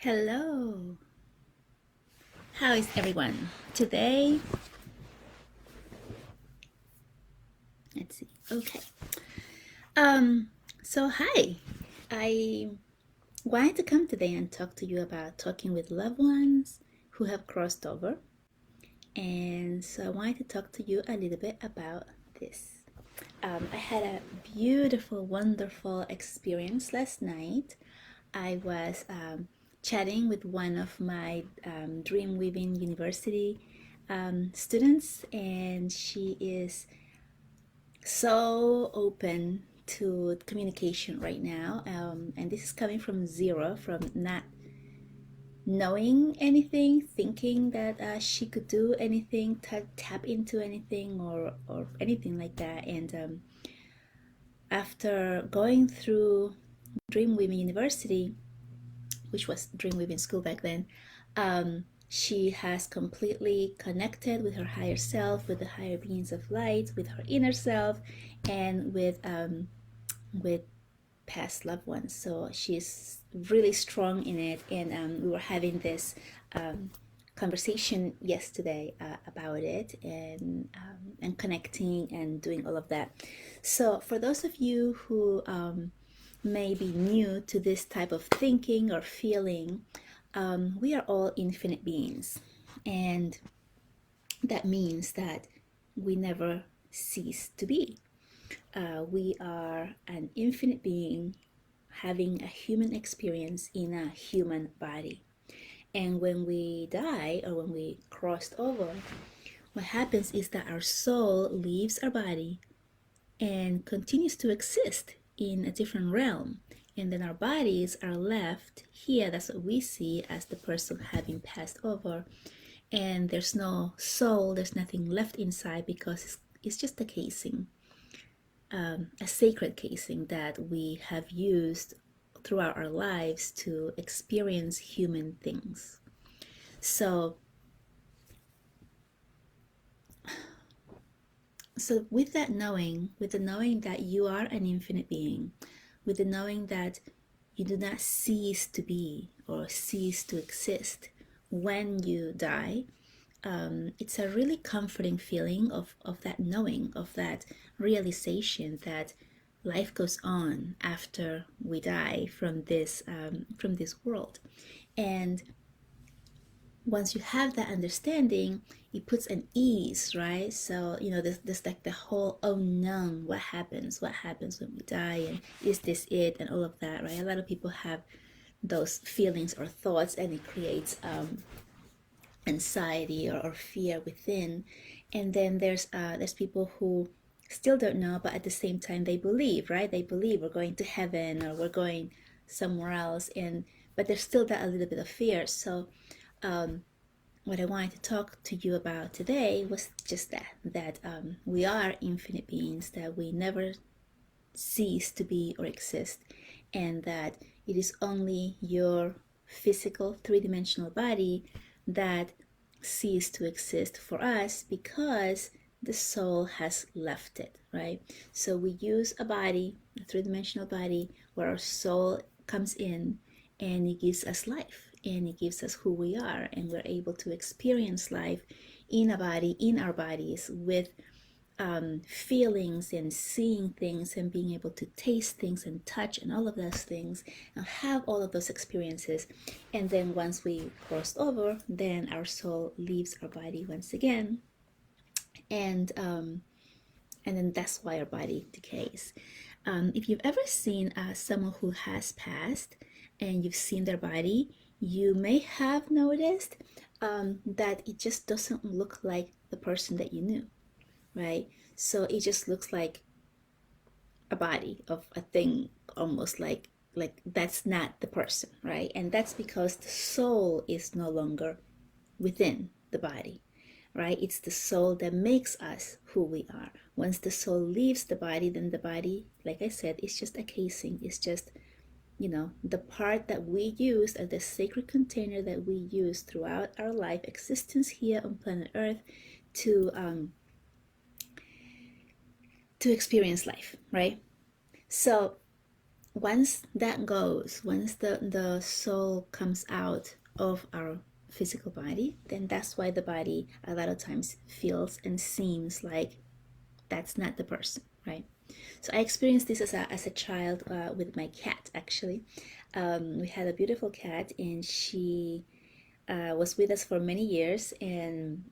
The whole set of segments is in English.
Hello. How is everyone? Today, let's see. Okay. Um so hi. I wanted to come today and talk to you about talking with loved ones who have crossed over. And so I wanted to talk to you a little bit about this. I had a beautiful, wonderful experience last night. I was chatting with one of my Dream Weaving University students, and she is so open to communication right now. And this is coming from zero, from not knowing anything, thinking that she could do anything, tap into anything, or anything like that. And after going through Dreamweaving University, which was Dreamweaving School back then, she has completely connected with her higher self, with the higher beings of light, with her inner self, and with past loved ones. So she's really strong in it, and we were having this conversation yesterday about it, and connecting and doing all of that. So for those of you who may be new to this type of thinking or feeling, we are all infinite beings, and that means that we never cease to be. We are an infinite being having a human experience in a human body. And when we die or when we crossed over, what happens is that our soul leaves our body and continues to exist in a different realm. And then our bodies are left here. That's what we see as the person having passed over. And there's no soul, there's nothing left inside because it's just a casing, a sacred casing that we have used throughout our lives to experience human things. So, with that knowing, with the knowing that you are an infinite being, with the knowing that you do not cease to be or cease to exist when you die, it's a really comforting feeling of that knowing, of that realization that life goes on after we die from this world. And once you have that understanding, it puts an ease, right? So this like the whole unknown. What happens when we die, and is this it, and all of that, right? A lot of people have those feelings or thoughts, and it creates anxiety or fear within. And then there's people who still don't know, but at the same time they believe, right? They believe we're going to heaven or we're going somewhere else, and but there's still that a little bit of fear. So what I wanted to talk to you about today was just that we are infinite beings, that we never cease to be or exist, and that it is only your physical three-dimensional body that cease to exist for us because the soul has left it, right? So we use a body, a three-dimensional body, where our soul comes in and it gives us life, and it gives us who we are, and we're able to experience life in a body, in our bodies, with feelings and seeing things and being able to taste things and touch and all of those things, and have all of those experiences. And then once we crossed over, then our soul leaves our body once again, and then that's why our body decays. If you've ever seen someone who has passed and you've seen their body, you may have noticed that it just doesn't look like the person that you knew, right? So it just looks like a body of a thing, almost like that's not the person, right? And that's because the soul is no longer within the body, right? It's the soul that makes us who we are. Once the soul leaves the body, then the body, like I said, is just a casing. It's just, the part that we use as the sacred container that we use throughout our life existence here on planet Earth to experience life, right? So once that goes, once the soul comes out of our physical body, then that's why the body a lot of times feels and seems like that's not the person, right? So I experienced this as a child with my cat, actually. We had a beautiful cat, and she was with us for many years and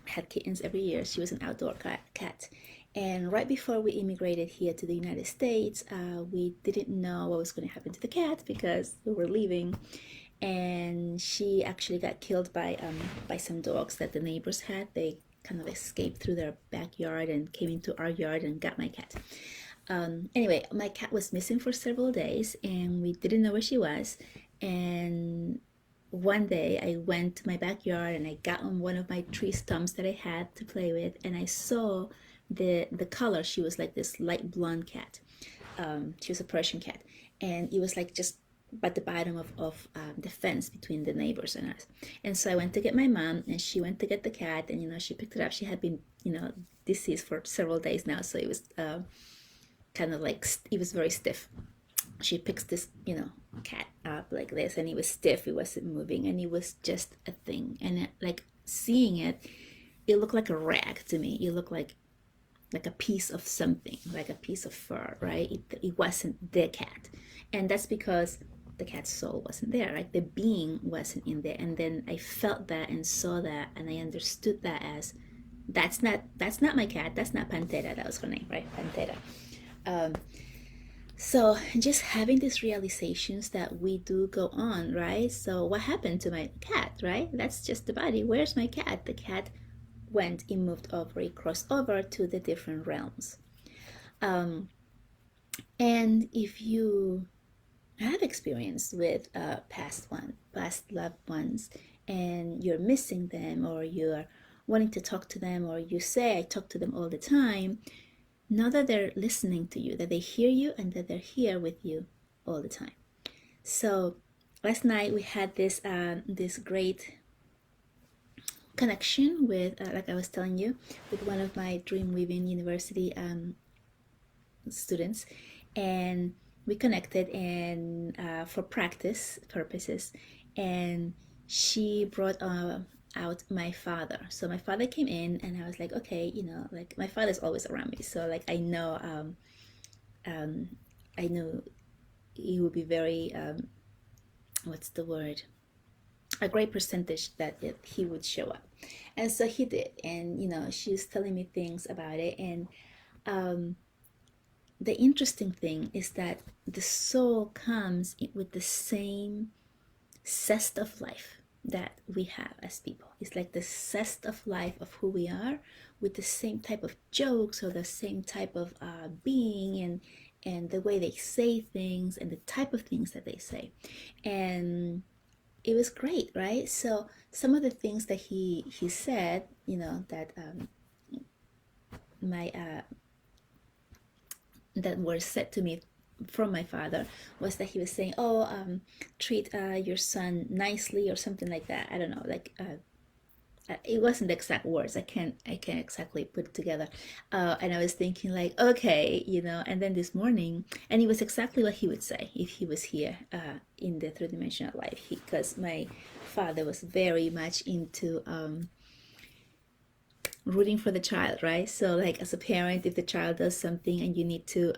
had kittens every year. She was an outdoor cat. And right before we immigrated here to the United States, we didn't know what was going to happen to the cat because we were leaving. And she actually got killed by some dogs that the neighbors had. They kind of escaped through their backyard and came into our yard and got my cat. Anyway, my cat was missing for several days, and we didn't know where she was. And one day I went to my backyard and I got on one of my tree stumps that I had to play with, and I saw the color. She was like this light blonde cat. She was a Persian cat, and it was like just at the bottom of the fence between the neighbors and us. And so I went to get my mom, and she went to get the cat, and she picked it up. She had been deceased for several days now, so it was kind of like it was very stiff. She picks this cat up like this, and it was stiff, it wasn't moving, and it was just a thing. And like seeing it, it looked like a rag to me. It looked like a piece of something, like a piece of fur, right? It wasn't the cat. And that's because the cat's soul wasn't there, like the being wasn't in there. And then I felt that and saw that, and I understood that as that's not my cat. That's not Pantera. That was her name, right? Pantera. So just having these realizations that we do go on, right? So what happened to my cat, right? That's just the body. Where's my cat? The cat went, it moved over, it crossed over to the different realms. And if you have experience with past loved ones, and you're missing them, or you're wanting to talk to them, or you say I talk to them all the time, know that they're listening to you, that they hear you, and that they're here with you all the time. So last night we had this great connection with, like I was telling you, with one of my Dreamweaving University students, and we connected and for practice purposes, and she brought out my father. So my father came in, and I was like, okay, like my father's always around me, so like I know he would be very what's the word, a great percentage that he would show up. And so he did, and she was telling me things about it. And the interesting thing is that the soul comes with the same zest of life that we have as people. It's like the zest of life of who we are, with the same type of jokes, or the same type of being, and the way they say things, and the type of things that they say. And it was great, right? So some of the things that he said, that my that were said to me from my father, was that he was saying, oh, treat your son nicely, or something like that. I don't know, like it wasn't the exact words. I can't exactly put it together. And I was thinking like, okay, and then this morning, and it was exactly what he would say if he was here in the three-dimensional life, because my father was very much into rooting for the child, right? So like as a parent, if the child does something and you need to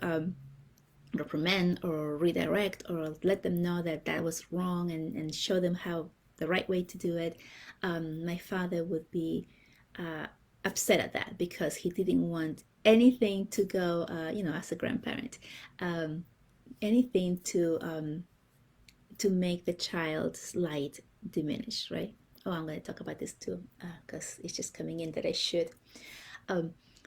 reprimand or redirect, or let them know that that was wrong, and show them how the right way to do it, my father would be upset at that, because he didn't want anything to go, as a grandparent, anything to make the child's light diminish, right? Oh, I'm going to talk about this too, because it's just coming in that I should.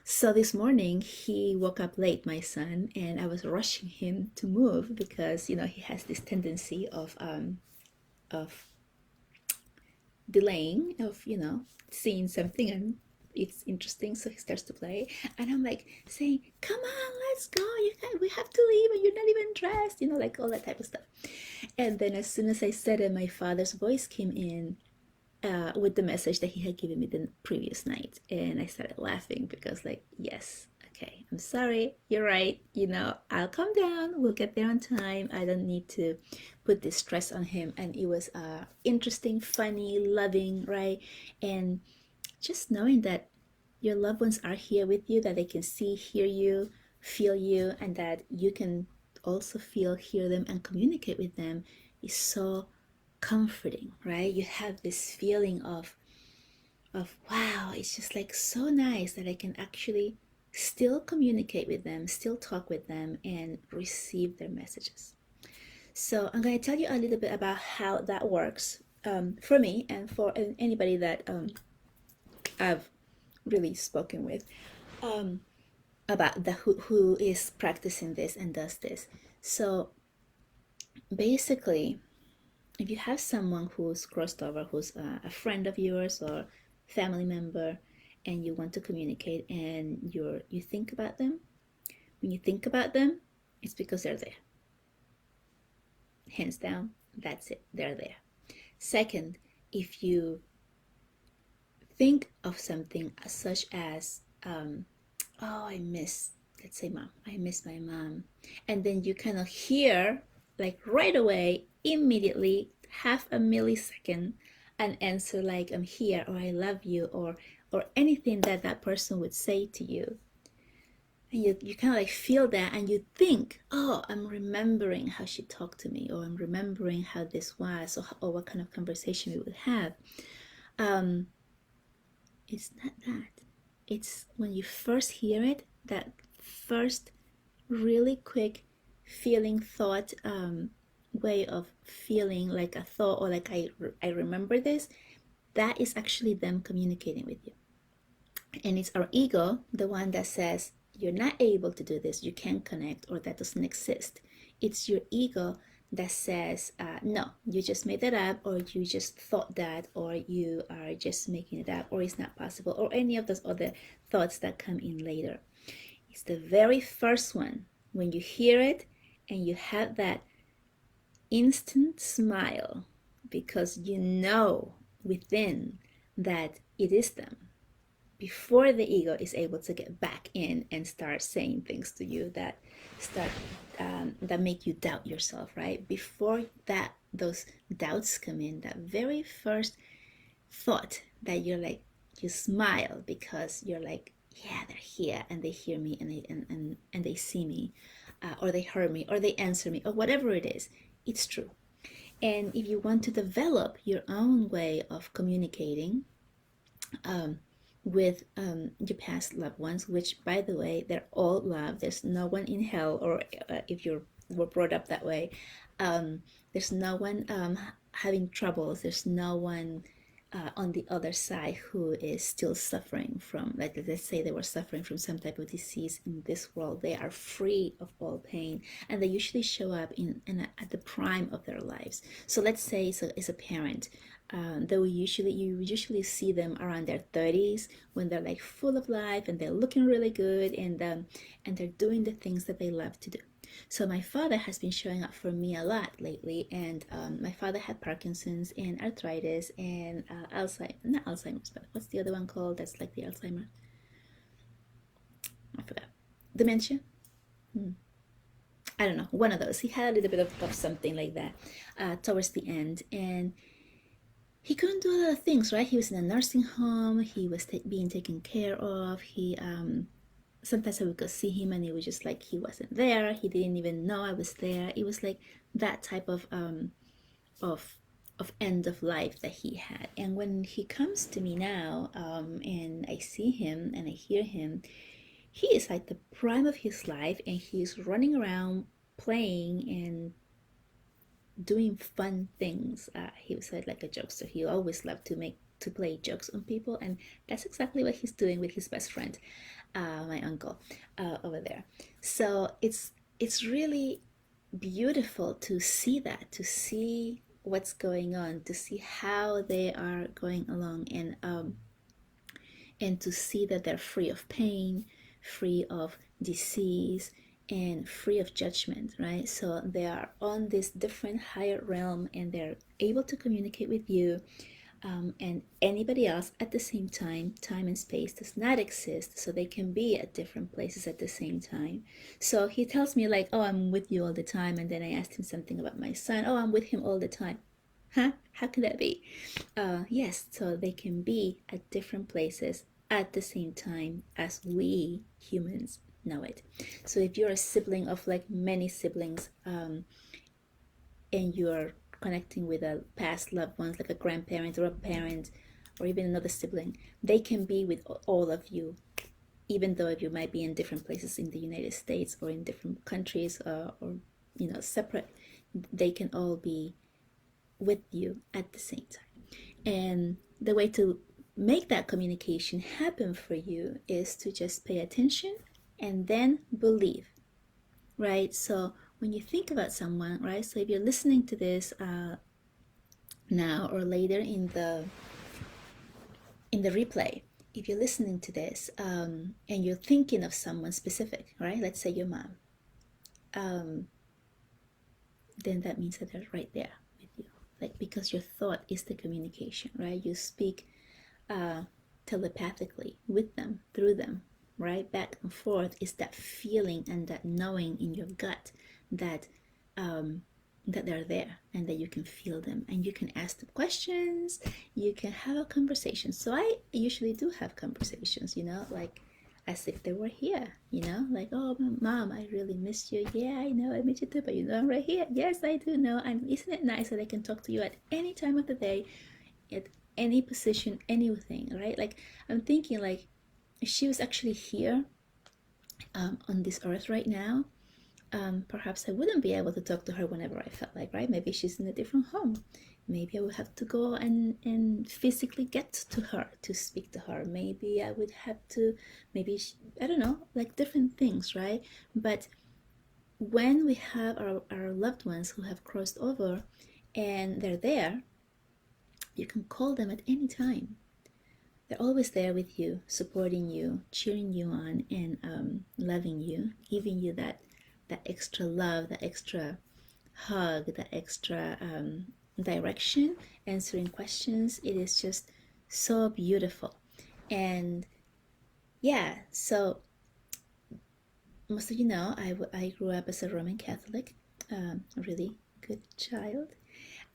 So this morning he woke up late, my son, and I was rushing him to move, because he has this tendency of delaying, of seeing something and it's interesting, so he starts to play, and I'm like saying, come on, let's go, we have to leave, and you're not even dressed, like all that type of stuff. And then as soon as I said it, my father's voice came in with the message that he had given me the previous night, and I started laughing, because like, yes, okay, I'm sorry, you're right, I'll calm down, we'll get there on time. I don't need to put this stress on him. And it was interesting, funny, loving, right? And just knowing that your loved ones are here with you, that they can see, hear you, feel you, and that you can also feel, hear them, and communicate with them is so comforting, right? You have this feeling of wow, it's just like so nice that I can actually still communicate with them, still talk with them, and receive their messages. So I'm going to tell you a little bit about how that works, for me and for anybody that I've really spoken with, about who is practicing this and does this. So basically, if you have someone who's crossed over, who's a friend of yours or family member, and you want to communicate, and you think about them, when you think about them, it's because they're there. Hands down, that's it, they're there. Second, if you think of something such as, oh, let's say mom, I miss my mom, and then you kind of hear, like right away, immediately, half a millisecond, an answer like I'm here, or I love you, or anything that that person would say to you, and you kind of like feel that, and you think, oh, I'm remembering how she talked to me, or I'm remembering how this was, or what kind of conversation we would have. It's not that. It's when you first hear it, that first really quick feeling, thought, way of feeling like a thought, or like I remember this, that is actually them communicating with you. And it's our ego, the one that says, you're not able to do this, you can't connect, or that doesn't exist. It's your ego that says, no, you just made that up, or you just thought that, or you are just making it up, or it's not possible, or any of those other thoughts that come in later. It's the very first one, when you hear it and you have that instant smile, because you know within that it is them, before the ego is able to get back in and start saying things to you that start that make you doubt yourself, right? Before that, those doubts come in, that very first thought that you're like, you smile because you're like, yeah, they're here and they hear me, and they see me, or they heard me, or they answer me, or whatever it is, it's true. And if you want to develop your own way of communicating, with your past loved ones, which, by the way, they're all love. There's no one in hell, or if you were brought up that way, there's no one having troubles. There's no one on the other side who is still suffering from, like, let's say they were suffering from some type of disease in this world. They are free of all pain, and they usually show up at the prime of their lives. So let's say it's a parent. You usually see them around their 30s, when they're like full of life, and they're looking really good, and they're doing the things that they love to do. So my father has been showing up for me a lot lately, and my father had Parkinson's and arthritis and not Alzheimer's, but what's the other one called? That's like the Alzheimer. I forgot. Dementia. I don't know. One of those. He had a little bit of something like that towards the end, and he couldn't do a lot of things, right? He was in a nursing home. He was being taken care of. He sometimes I would go see him, and it was just like he wasn't there. He didn't even know I was there. It was like that type of end of life that he had. And when he comes to me now, and I see him and I hear him, he is like the prime of his life, and he's running around playing and doing fun things. He was like a jokester. He always loved to play jokes on people, and that's exactly what he's doing with his best friend, my uncle, over there. So it's really beautiful to see that, to see what's going on, to see how they are going along, and to see that they're free of pain, free of disease, and free of judgment, right? So they are on this different higher realm, and they're able to communicate with you, and anybody else at the same time. Time and space does not exist, so they can be at different places at the same time. So he tells me like, oh, I'm with you all the time, and then I asked him something about my son. Oh, I'm with him all the time. Huh? How can that be? Yes, so they can be at different places at the same time as we humans know it. So if you're a sibling of like many siblings, and you're connecting with a past loved ones like a grandparent or a parent or even another sibling, they can be with all of you, even though you might be in different places in the United States or in different countries, or separate. They can all be with you at the same time. And the way to make that communication happen for you is to just pay attention and then believe, right? So when you think about someone, right? So if you're listening to this now or later in the replay, if you're listening to this, and you're thinking of someone specific, right? Let's say your mom, then that means that they're right there with you, like, because your thought is the communication, right? You speak telepathically with them, through them, right? Back and forth is that feeling and that knowing in your gut that that they're there and that you can feel them and you can ask them questions, you can have a conversation. So I usually do have conversations, like as if they were here, like, oh, mom, I really miss you. Yeah, I know, I miss you too, but I'm right here. Yes, I do know. And isn't it nice that I can talk to you at any time of the day, at any position, anything, right? Like, I'm thinking, like, if she was actually here on this earth right now, perhaps I wouldn't be able to talk to her whenever I felt like, right? Maybe she's in a different home. Maybe I would have to go and physically get to her to speak to her. Maybe I would have to, I don't know, like different things, right? But when we have our loved ones who have crossed over and they're there, you can call them at any time. They're always there with you, supporting you, cheering you on, and loving you, giving you that extra love, that extra hug, that extra direction, answering questions. It is just so beautiful. And yeah, so most of you know, I grew up as a Roman Catholic, a really good child.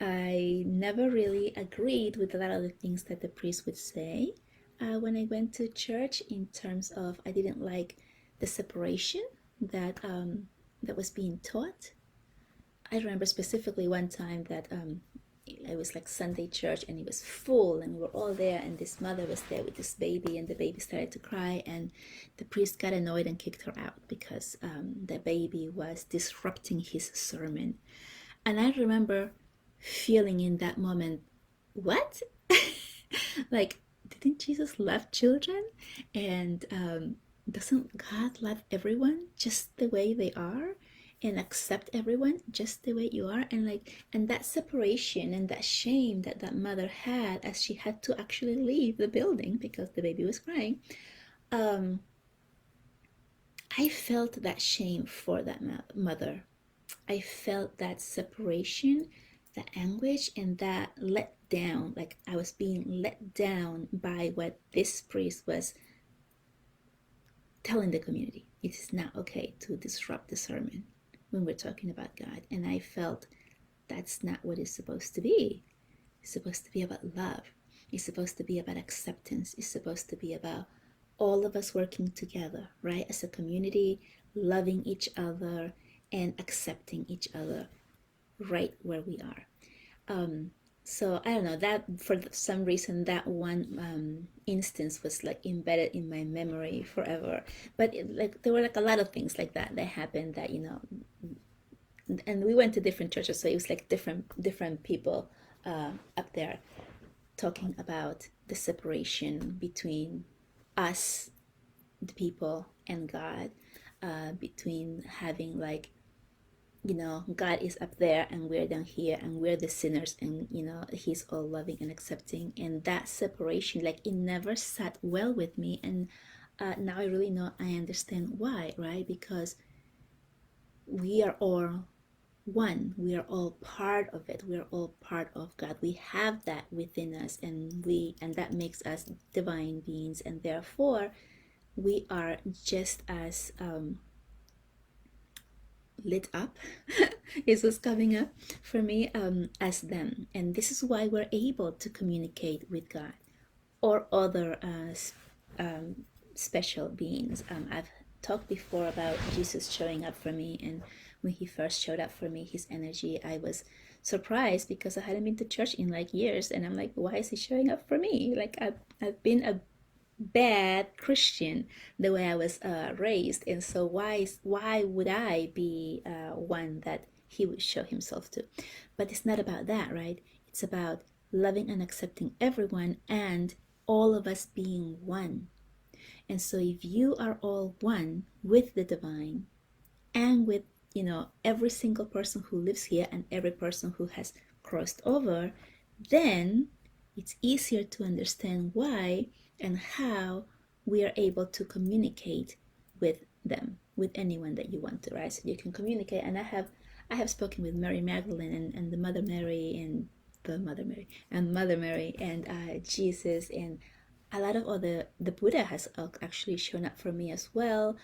I never really agreed with a lot of the things that the priest would say when I went to church, in terms of I didn't like the separation that was being taught. I remember specifically one time that it was like Sunday church and it was full and we were all there, and this mother was there with this baby and the baby started to cry, and the priest got annoyed and kicked her out because the baby was disrupting his sermon. And I remember feeling in that moment, what? Like, didn't Jesus love children? And doesn't God love everyone just the way they are, and accept everyone just the way you are? And that separation and that shame that that mother had as she had to actually leave the building because the baby was crying, I felt that shame for that mother. I felt that separation, that anguish, and that let down. Like, I was being let down by what this priest was telling the community. It is not okay to disrupt the sermon when we're talking about God. And I felt that's not what it's supposed to be. It's supposed to be about love. It's supposed to be about acceptance. It's supposed to be about all of us working together, right? As a community, loving each other and accepting each other right where we are. So I don't know, that for some reason that one instance was like embedded in my memory forever. But like there were like a lot of things like that happened that, and we went to different churches, so it was like different people up there talking about the separation between us, the people, and God, between having like, God is up there and we're down here and we're the sinners, and he's all loving and accepting. And that separation, like, it never sat well with me. And now I really know, I understand why, right? Because we are all one. We are all part of it. We are all part of God. We have that within us, and that makes us divine beings, and therefore we are just as lit up is what's coming up for me, as them. And this is why we're able to communicate with God or other special beings. I've talked before about Jesus showing up for me, and when he first showed up for me, his energy, I was surprised because I hadn't been to church in like years, and I'm like, why is he showing up for me? Like I've been a bad Christian the way I was raised, and so why would I be one that he would show himself to? But it's not about that, right? It's about loving and accepting everyone and all of us being one. And so if you are all one with the divine and with, every single person who lives here and every person who has crossed over, then it's easier to understand why and how we are able to communicate with them, with anyone that you want to, right? So you can communicate. And I have spoken with Mary Magdalene and the Mother Mary and the Mother Mary and Mother Mary and Jesus, and a lot of other, the Buddha has actually shown up for me as well.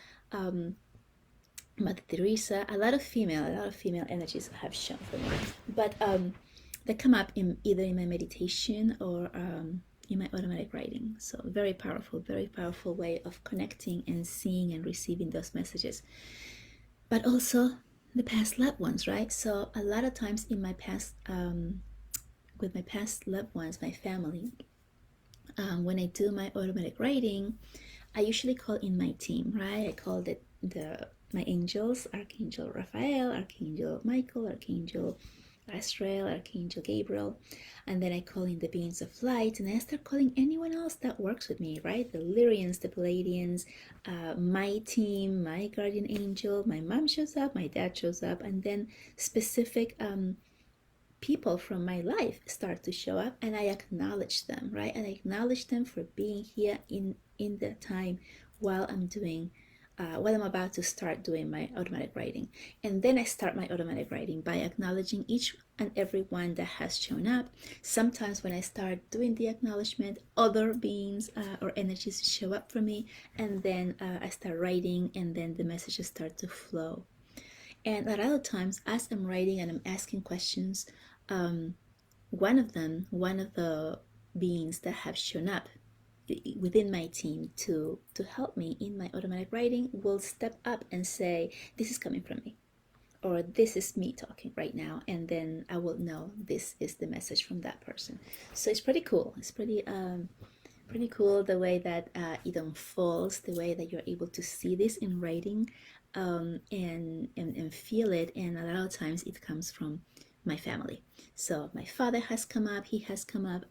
Mother Teresa, a lot of female energies have shown for me, but they come up in either in my meditation or in my automatic writing. So very powerful way of connecting and seeing and receiving those messages. But also the past loved ones, right? So a lot of times in my past, with my past loved ones, my family, when I do my automatic writing, I usually call in my team, right? I call it my angels, Archangel Raphael, Archangel Michael, Archangel Astral, Archangel Gabriel, and then I call in the beings of light, and I start calling anyone else that works with me, right? The Lyrians, the Palladians, my team, my guardian angel, my mom shows up, my dad shows up, and then specific people from my life start to show up, and I acknowledge them, right? And I acknowledge them for being here in the time while I'm doing while I'm about to start doing my automatic writing. And then I start my automatic writing by acknowledging each and every one that has shown up. Sometimes when I start doing the acknowledgement, other beings or energies show up for me, and then I start writing, and then the messages start to flow. And a lot of times, as I'm writing and I'm asking questions, one of the beings that have shown up within my team to help me in my automatic writing will step up and say, this is coming from me, or this is me talking right now, and then I will know this is the message from that person. So it's pretty cool. It's pretty cool the way that it unfolds, the way that you're able to see this in writing, and feel it. And a lot of times it comes from my family. So my father has come up, he has come up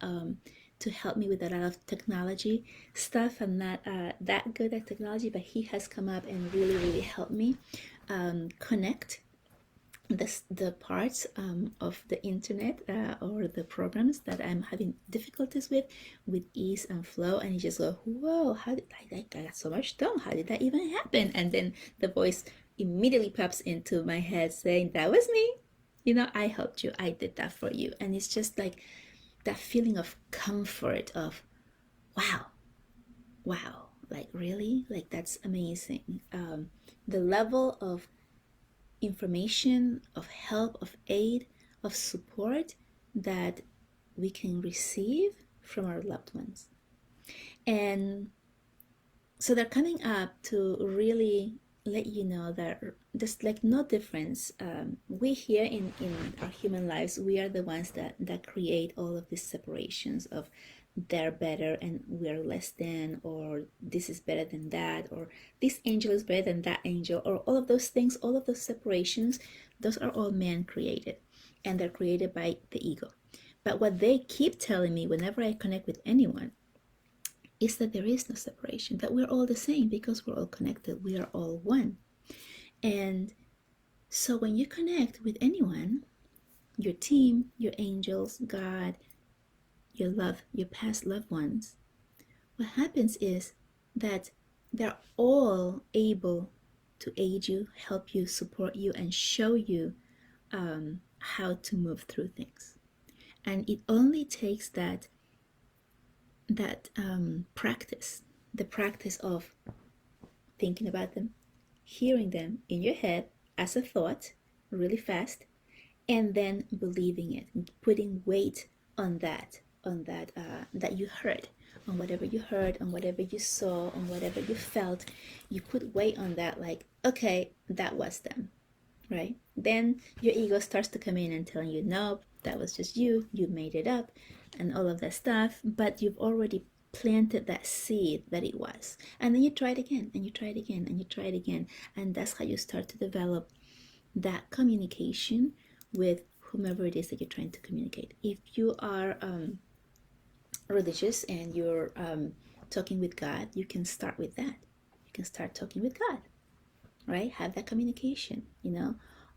to help me with a lot of technology stuff. I'm not that good at technology, but he has come up and really helped me connect the parts of the internet or the programs that I'm having difficulties with ease and flow. And you just go, whoa, how did I got so much done? How did that even happen? And then the voice immediately pops into my head saying, that was me. I helped you. I did that for you. And it's just like that feeling of comfort of, wow, like really? Like that's amazing. The level of information, of help, of aid, of support that we can receive from our loved ones. And so they're coming up to really let you know that there's like no difference. We here in our human lives, we are the ones that create all of these separations of they're better and we're less than, or this is better than that, or this angel is better than that angel, or all of those things, all of those separations, those are all man created, and they're created by the ego. But what they keep telling me whenever I connect with anyone is that there is no separation, that we're all the same because we're all connected, we are all one. And so when you connect with anyone, your team, your angels, God, your past loved ones, what happens is that they're all able to aid you, help you, support you, and show you how to move through things. And it only takes that practice, the practice of thinking about them, hearing them in your head as a thought really fast, and then believing it, putting weight on that you heard, on whatever you heard, on whatever you saw, on whatever you felt. You put weight on that, like, okay, that was them, right? Then your ego starts to come in and tell you, no, that was just you made it up, and all of that stuff. But you've already planted that seed that it was. And then you try it again, and you try it again, and you try it again. And that's how you start to develop that communication with whomever it is that you're trying to communicate. If you are religious and you're talking with God, you can start with that. You can start talking with God, right? Have that communication,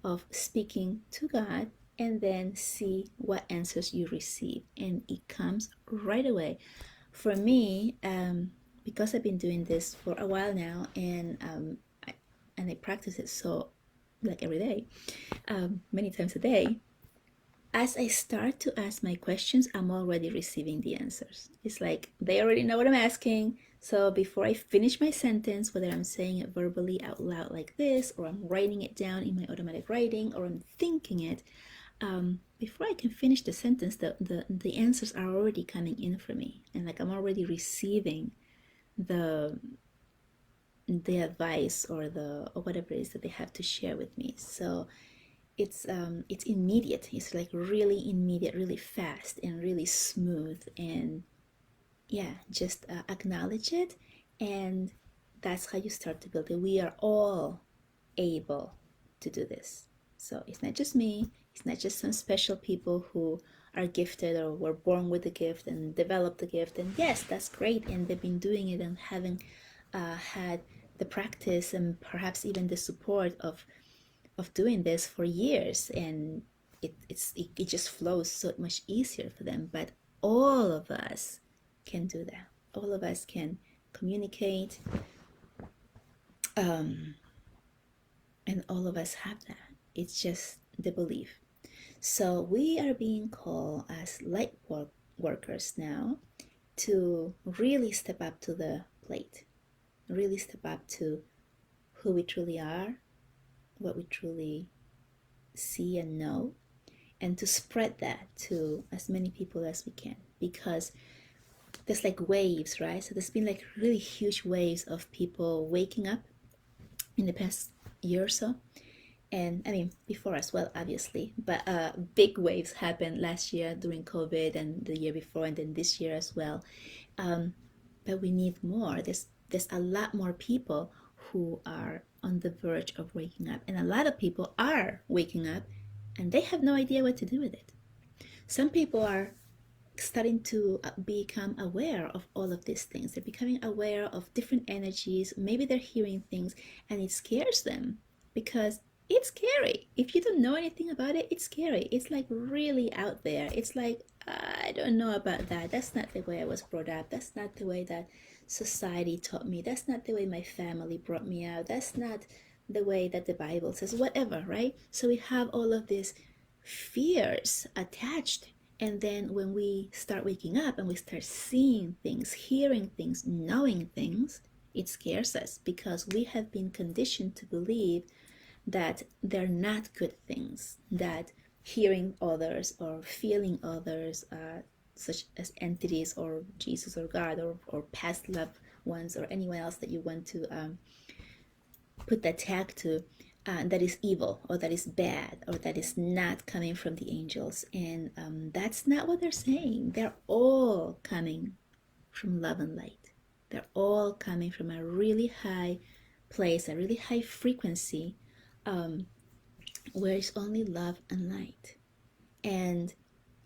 of speaking to God, and then see what answers you receive. And it comes right away. For me, because I've been doing this for a while now, and I practice it so like every day, many times a day, as I start to ask my questions, I'm already receiving the answers. It's like they already know what I'm asking. So before I finish my sentence, whether I'm saying it verbally out loud like this, or I'm writing it down in my automatic writing, or I'm thinking it, before I can finish the sentence, the answers are already coming in for me. And like I'm already receiving the advice or whatever it is that they have to share with me. So it's immediate. It's like really immediate, really fast, and really smooth. And yeah, just acknowledge it, and that's how you start to build it. We are all able to do this. So it's not just me. It's not just some special people who are gifted or were born with the gift and developed the gift. And yes, that's great. And they've been doing it and having had the practice and perhaps even the support of doing this for years, and it just flows so much easier for them. But all of us can do that. All of us can communicate, and all of us have that. It's just the belief. So we are being called as light workers now to really step up to the plate, really step up to who we truly are, what we truly see and know, and to spread that to as many people as we can, because there's like waves, right? So there's been like really huge waves of people waking up in the past year or so. And I mean, before as well, obviously, but big waves happened last year during COVID, and the year before, and then this year as well. But we need more. There's a lot more people who are on the verge of waking up, and a lot of people are waking up, and they have no idea what to do with it. Some people are starting to become aware of all of these things. They're becoming aware of different energies. Maybe they're hearing things, and it scares them because it's scary. If you don't know anything about it, it's scary. It's like really out there. It's like, I don't know about that. That's not the way I was brought up. That's not the way that society taught me. That's not the way my family brought me out. That's not the way that the Bible says, whatever, right? So we have all of these fears attached. And then when we start waking up and we start seeing things, hearing things, knowing things, it scares us because we have been conditioned to believe that they're not good things, that hearing others or feeling others, such as entities or Jesus or God or past loved ones or anyone else that you want to put that tag to, that is evil or that is bad or that is not coming from the angels. And that's not what they're saying. They're all coming from love and light. They're all coming from a really high place, a really high frequency, where it's only love and light. And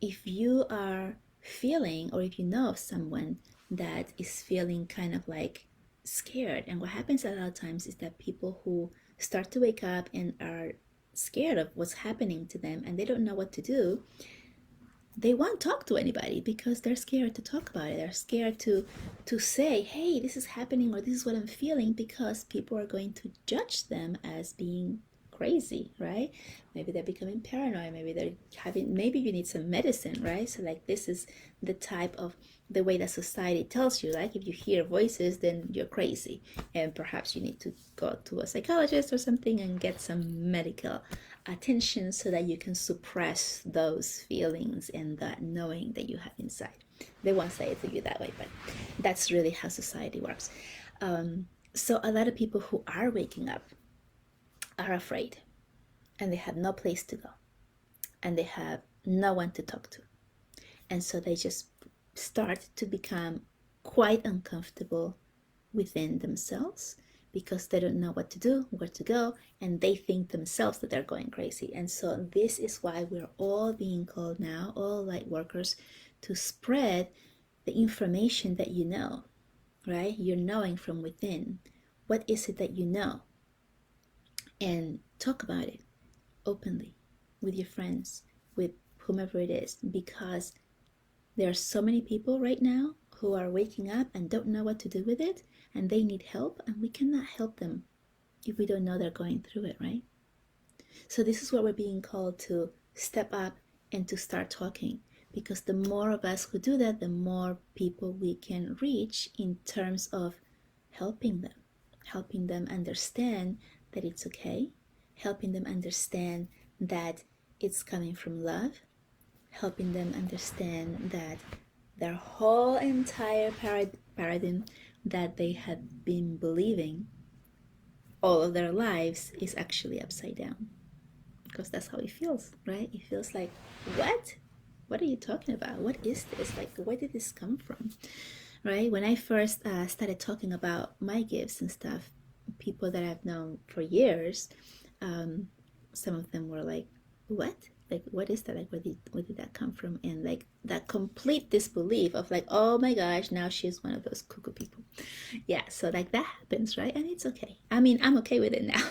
if you are feeling, or if you know of someone that is feeling kind of like scared, and what happens a lot of times is that people who start to wake up and are scared of what's happening to them and they don't know what to do, they won't talk to anybody because they're scared to talk about it. They're scared to say, hey, this is happening, or this is what I'm feeling, because people are going to judge them as being crazy, right? Maybe they're becoming paranoid. Maybe they're having, maybe you need some medicine, right? So like this is the type of the way that society tells you, like if you hear voices, then you're crazy. And perhaps you need to go to a psychologist or something and get some medical attention so that you can suppress those feelings and that knowing that you have inside. They won't say it to you that way, but that's really how society works. So a lot of people who are waking up are afraid, and they have no place to go, and they have no one to talk to. And so they just start to become quite uncomfortable within themselves because they don't know what to do, where to go, and they think themselves that they're going crazy. And so this is why we're all being called now, all light workers, to spread the information that you know, right? You're knowing from within. What is it that you know? And talk about it openly with your friends, with whomever it is, because there are so many people right now who are waking up and don't know what to do with it, and they need help, and we cannot help them if we don't know they're going through it, right? So this is what we're being called to step up and to start talking, because the more of us who do that, the more people we can reach in terms of helping them understand that it's okay, helping them understand that it's coming from love, helping them understand that their whole entire paradigm that they have been believing all of their lives is actually upside down. Because that's how it feels, right? It feels like, what? What are you talking about? What is this? Like, where did this come from? Right? When I first started talking about my gifts and stuff, people that I've known for years, some of them were like, what? Like, what is that? Like, where did that come from? And like that complete disbelief of like, oh my gosh, now she's one of those cuckoo people. Yeah, so like that happens, right? And it's okay. I mean, I'm okay with it now.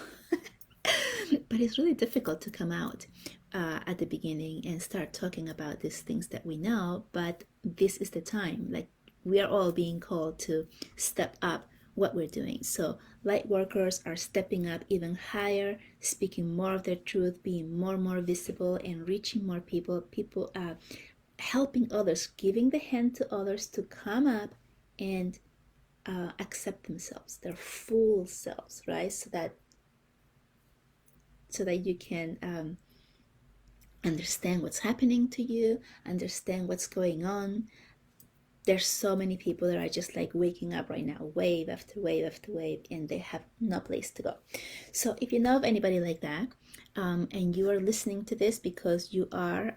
But it's really difficult to come out at the beginning and start talking about these things that we know. But this is the time. Like, we are all being called to step up what we're doing. So light workers are stepping up even higher, speaking more of their truth, being more and more visible, and reaching more people. People helping others, giving the hand to others to come up and accept themselves, their full selves, right? So that you can understand what's happening to you, understand what's going on. There's so many people that are just like waking up right now, wave after wave after wave, and they have no place to go. So if you know of anybody like that, and you are listening to this because you are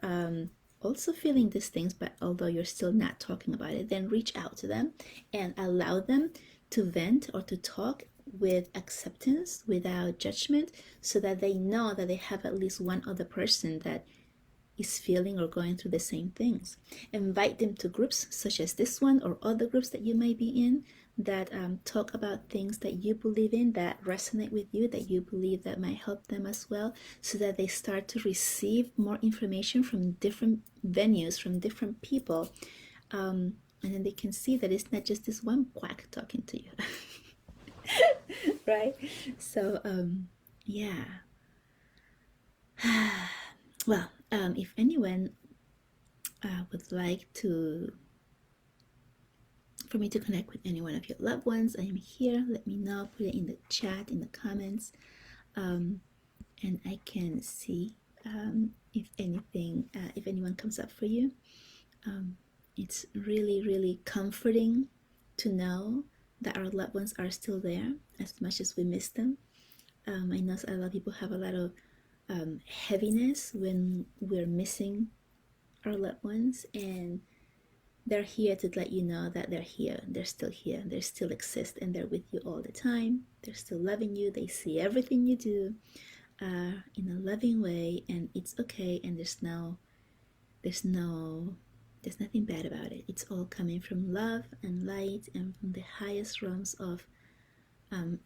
also feeling these things, but although you're still not talking about it, then reach out to them and allow them to vent or to talk with acceptance, without judgment, so that they know that they have at least one other person that is feeling or going through the same things. Invite them to groups such as this one or other groups that you may be in that talk about things that you believe in, that resonate with you, that you believe that might help them as well, so that they start to receive more information from different venues, from different people, and then they can see that it's not just this one quack talking to you. Right? So yeah. Well, if anyone would like for me to connect with any one of your loved ones, I am here. Let me know. Put it in the chat, in the comments, and I can see if anyone comes up for you. It's really, really comforting to know that our loved ones are still there, as much as we miss them. I know a lot of people have a lot of heaviness when we're missing our loved ones, and they're here to let you know that they're here. They're still here. They still exist, and they're with you all the time. They're still loving you. They see everything you do in a loving way, and it's okay. And there's nothing bad about it. It's all coming from love and light and from the highest realms of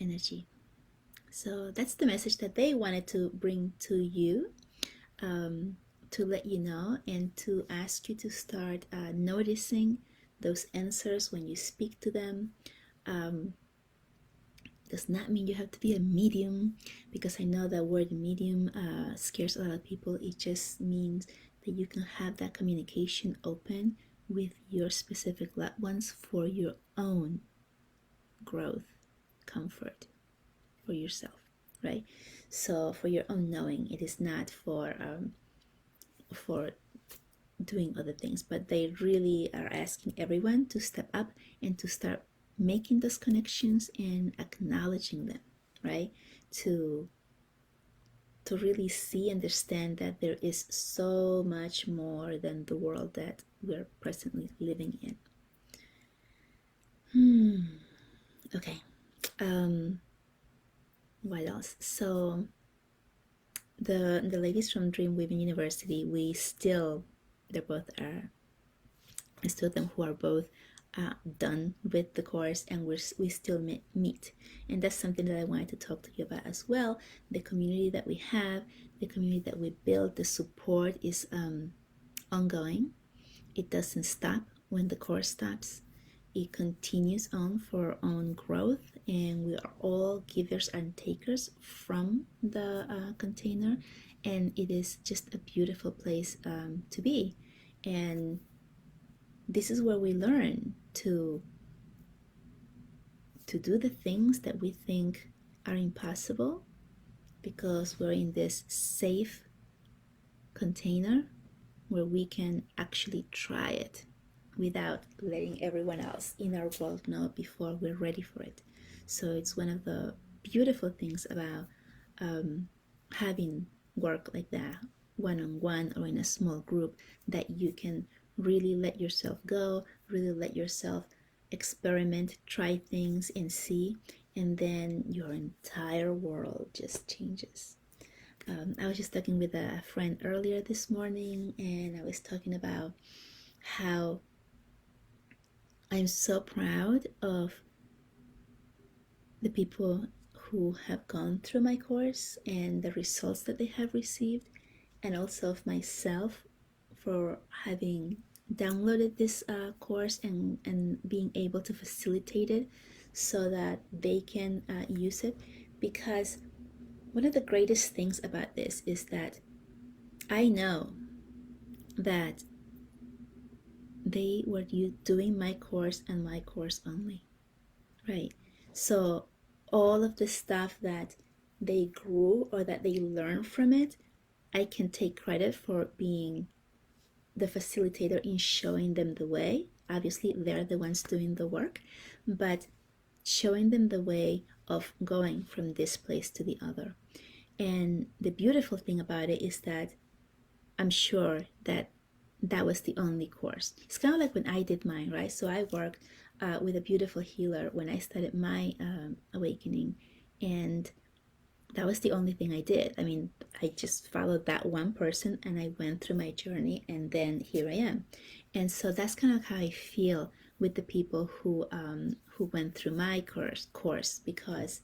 energy. So that's the message that they wanted to bring to you, to let you know, and to ask you to start noticing those answers when you speak to them, Does not mean you have to be a medium, because I know that word medium scares a lot of people. It just means that you can have that communication open with your specific loved ones for your own growth, comfort, for yourself, right? So for your own knowing, it is not for doing other things, but they really are asking everyone to step up and to start making those connections and acknowledging them, right? To to really see, understand that there is so much more than the world that we're presently living in. Okay. Um, what else? So the ladies from Dreamweaving University, they're both I still them who are both done with the course, and we still meet, and that's something that I wanted to talk to you about as well. The community that we have, the community that we build, the support is ongoing. It doesn't stop when the course stops. It continues on for our own growth, and we are all givers and takers from the container, and it is just a beautiful place to be. And this is where we learn to do the things that we think are impossible, because we're in this safe container where we can actually try it without letting everyone else in our world know before we're ready for it. So it's one of the beautiful things about having work like that, one-on-one or in a small group, that you can really let yourself go, really let yourself experiment, try things and see, and then your entire world just changes. I was just talking with a friend earlier this morning, and I was talking about how I'm so proud of the people who have gone through my course and the results that they have received, and also of myself for having downloaded this course and being able to facilitate it so that they can use it. Because one of the greatest things about this is that I know that they were doing my course and my course only, right? So all of the stuff that they grew or that they learned from it, I can take credit for being the facilitator in showing them the way. Obviously, they're the ones doing the work, but showing them the way of going from this place to the other. And the beautiful thing about it is that I'm sure that that was the only course. It's kind of like when I did mine, right? So I worked with a beautiful healer when I started my awakening, and that was the only thing I did. I mean, I just followed that one person and I went through my journey, and then here I am. And so that's kind of how I feel with the people who went through my course, because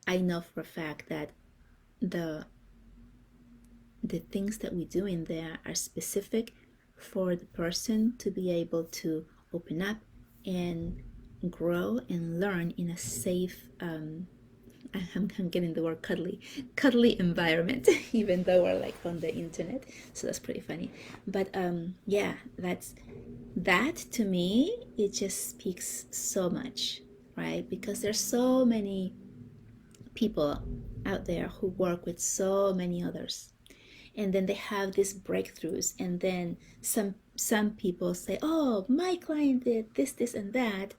I know for a fact that the the things that we do in there are specific for the person to be able to open up and grow and learn in a safe I'm getting the word cuddly environment even though we're like on the internet, so that's pretty funny. But yeah, that to me, it just speaks so much, right? Because there's so many people out there who work with so many others, and then they have these breakthroughs, and then some people say, oh, my client did this and that,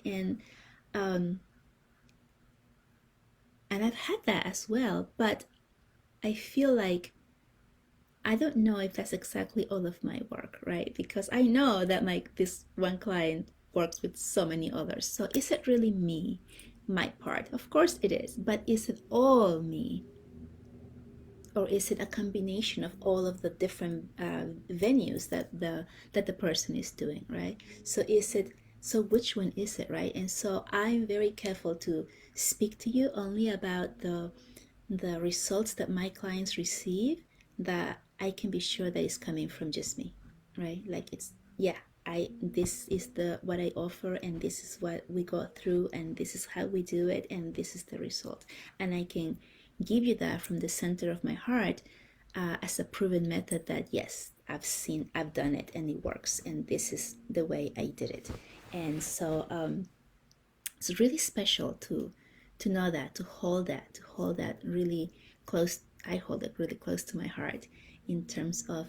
um and I've had that as well. But I feel like I don't know if that's exactly all of my work, right? Because I know that like this one client works with so many others. So is it really me, my part? Of course it is, but is it all me? Or is it a combination of all of the different venues that the person is doing, right? So which one is it, right? And so I'm very careful to speak to you only about the results that my clients receive, that I can be sure that it's coming from just me, right? Like, it's, yeah, this is what I offer, and this is what we go through, and this is how we do it, and this is the result. And I can give you that from the center of my heart, as a proven method that yes, I've done it and it works, and this is the way I did it. And so it's really special to know that, to hold that really close. I hold it really close to my heart in terms of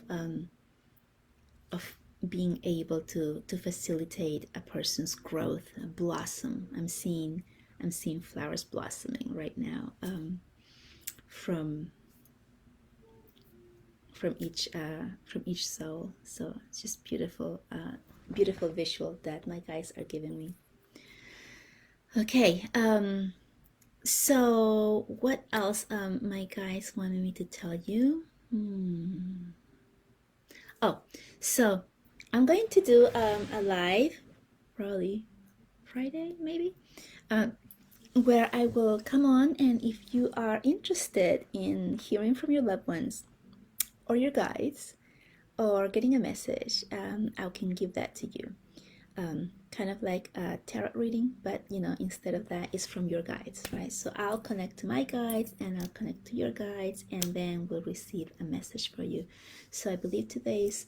being able to facilitate a person's growth, a blossom. I'm seeing flowers blossoming right now, from each soul. So it's just beautiful, beautiful visual that my guides are giving me. Okay, so what else my guides wanted me to tell you? Oh, so I'm going to do a live, probably Friday maybe, where I will come on, and if you are interested in hearing from your loved ones or your guides or getting a message, I can give that to you. Kind of like a tarot reading, but instead of that, it's from your guides, right? So I'll connect to my guides and I'll connect to your guides, and then we'll receive a message for you. So I believe today's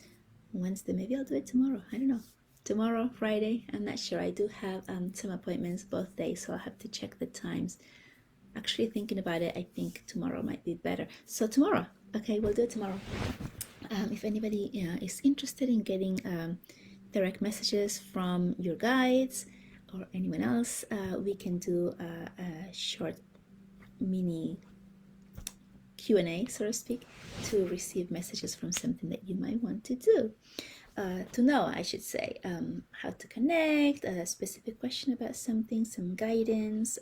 Wednesday. Maybe I'll do it tomorrow. I don't know. Tomorrow, Friday, I'm not sure. I do have some appointments both days, so I'll have to check the times. Actually, thinking about it, I think tomorrow might be better. So tomorrow, okay, we'll do it tomorrow. If anybody is interested in getting direct messages from your guides or anyone else, we can do a short mini Q&A, so to speak, to receive messages from something that you might want to do. To know, I should say, how to connect, a specific question about something, some guidance,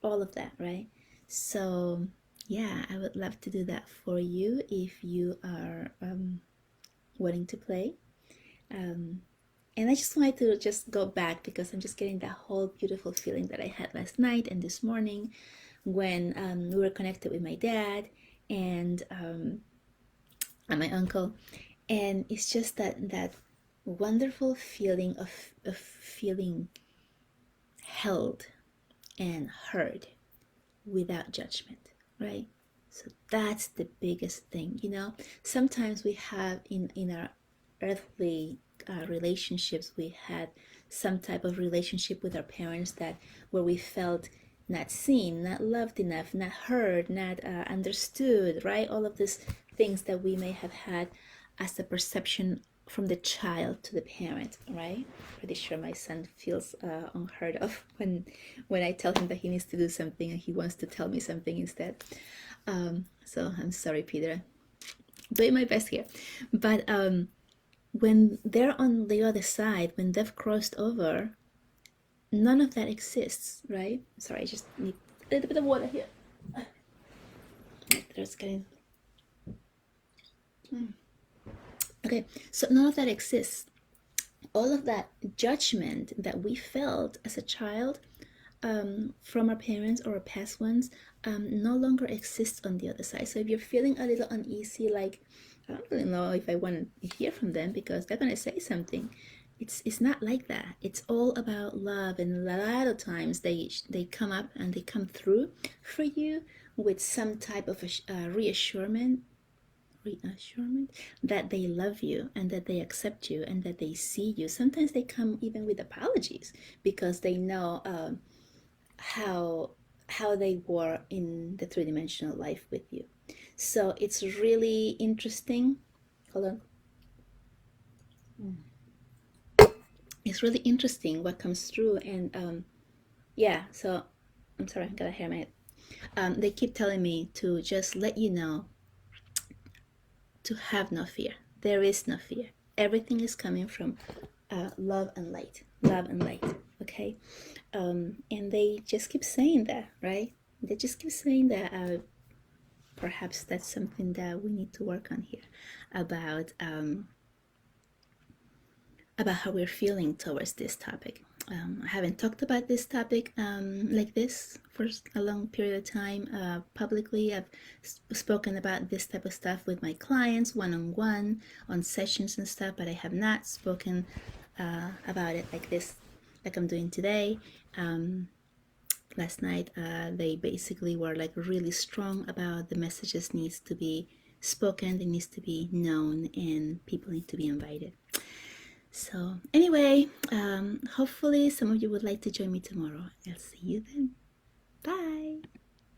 all of that, right? So yeah, I would love to do that for you if you are wanting to play. And I just wanted to just go back, because I'm just getting that whole beautiful feeling that I had last night and this morning when we were connected with my dad and my uncle. And it's just that wonderful feeling of feeling held and heard without judgment, right? So that's the biggest thing. Sometimes we have in our earthly relationships, we had some type of relationship with our parents that where we felt not seen, not loved enough, not heard, not understood, right? All of these things that we may have had as the perception from the child to the parent, right? Pretty sure my son feels unheard of when I tell him that he needs to do something and he wants to tell me something instead. So I'm sorry, Peter. Doing my best here. But when they're on the other side, when they've crossed over, none of that exists, right? Sorry, I just need a little bit of water here. There's getting... Okay, so none of that exists. All of that judgment that we felt as a child from our parents or our past ones no longer exists on the other side. So if you're feeling a little uneasy, like, I don't really know if I want to hear from them because they're going to say something, it's not like that. It's all about love, and a lot of times they come up and they come through for you with some type of reassurance that they love you and that they accept you and that they see you. Sometimes they come even with apologies because they know how they were in the three-dimensional life with you. So it's really interesting. Hold on. It's really interesting what comes through. And yeah, so I'm sorry, I got a hair in my head. They keep telling me to just let you know to have no fear. There is no fear. Everything is coming from love and light. Love and light. Okay? And they just keep saying that, right? They just keep saying that. Perhaps that's something that we need to work on here about how we're feeling towards this topic. I haven't talked about this topic like this for a long period of time publicly. I've spoken about this type of stuff with my clients one-on-one on sessions and stuff, but I have not spoken about it like this, like I'm doing today. Last night, they basically were like really strong about the messages needs to be spoken, they needs to be known, and people need to be invited. So anyway, hopefully some of you would like to join me tomorrow. I'll see you then. Bye.